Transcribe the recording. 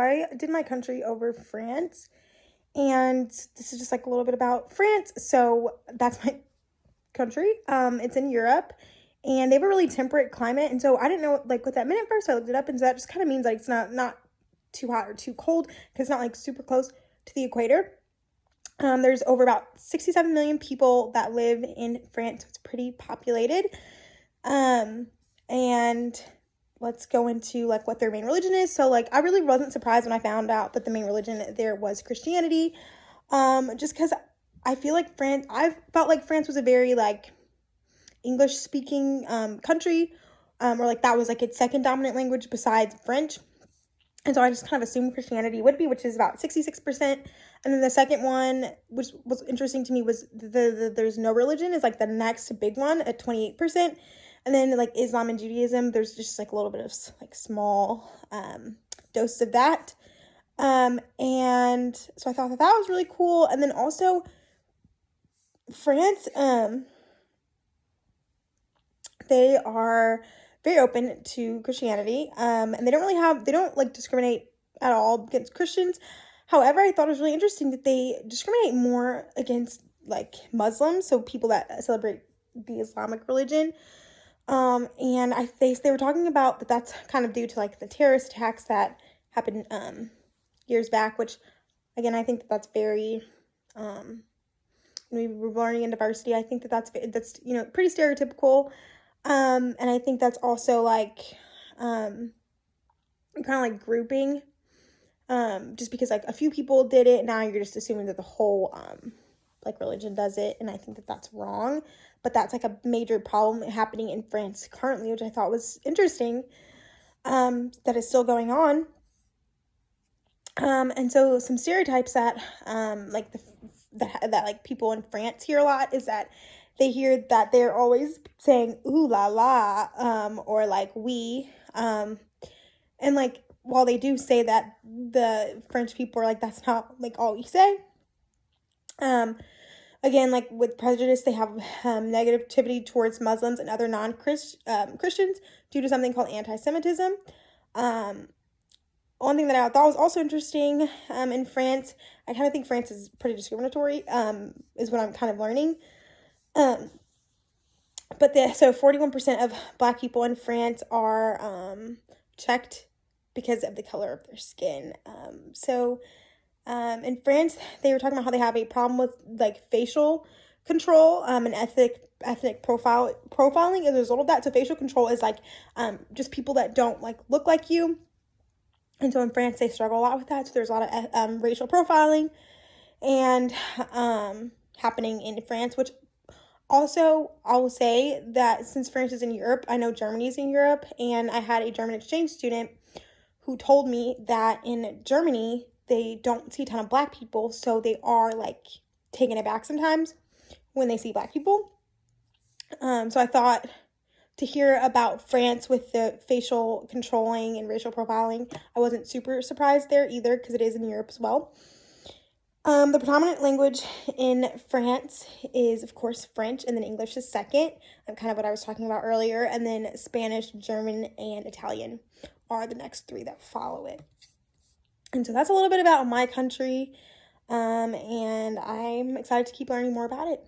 I did my country over France, and this is just like a little bit about France. So that's my country. It's in Europe, and they have a really temperate climate. And so I didn't know like what that meant at first. So I looked it up, and so that just kind of means like it's not too hot or too cold because it's not like super close to the equator. There's over about 67 million people that live in France, so it's pretty populated. And let's go into like what their main religion is. So like I really wasn't surprised when I found out that the main religion there was Christianity. Just because I feel like I felt like France was a very like English speaking country, or like that was like its second dominant language besides French. And so I just kind of assumed Christianity would be, which is about 66%. And then the second one, which was interesting to me, was the there's no religion is like the next big one at 28%. And then like Islam and Judaism, there's just like a little bit of like small dose of that. And so I thought that was really cool. And then also France, they are very open to Christianity, and they don't like discriminate at all against Christians. However, I thought it was really interesting that they discriminate more against like Muslims, so people that celebrate the Islamic religion. And they were talking about that that's kind of due to like the terrorist attacks that happened years back, which again I think that's very we were learning in diversity. I think that's pretty stereotypical. And I think that's also like kind of like grouping, just because like a few people did it, now you're just assuming that the whole like religion does it, and I think that that's wrong. But that's like a major problem happening in France currently, which I thought was interesting, that is still going on. And so some stereotypes that like that like people in France hear a lot is that they hear that they're always saying ooh la la, or like we, and like while they do say that, the French people are like, that's not like all we say. Again, like with prejudice, they have negativity towards Muslims and other Christians due to something called anti-Semitism. One thing that I thought was also interesting in France, I kind of think France is pretty discriminatory, is what I'm kind of learning. But so 41% of Black people in France are checked because of the color of their skin. In France, they were talking about how they have a problem with like facial control and ethnic profiling as a result of that. So facial control is like just people that don't like look like you. And so in France, they struggle a lot with that. So there's a lot of racial profiling and happening in France, which also I will say that since France is in Europe, I know Germany's in Europe, and I had a German exchange student who told me that in Germany, they don't see a ton of Black people, so they are like taken aback sometimes when they see Black people. So I thought to hear about France with the facial controlling and racial profiling, I wasn't super surprised there either because it is in Europe as well. The predominant language in France is, of course, French, and then English is second, kind of what I was talking about earlier, and then Spanish, German, and Italian are the next three that follow it. And so that's a little bit about my country, and I'm excited to keep learning more about it.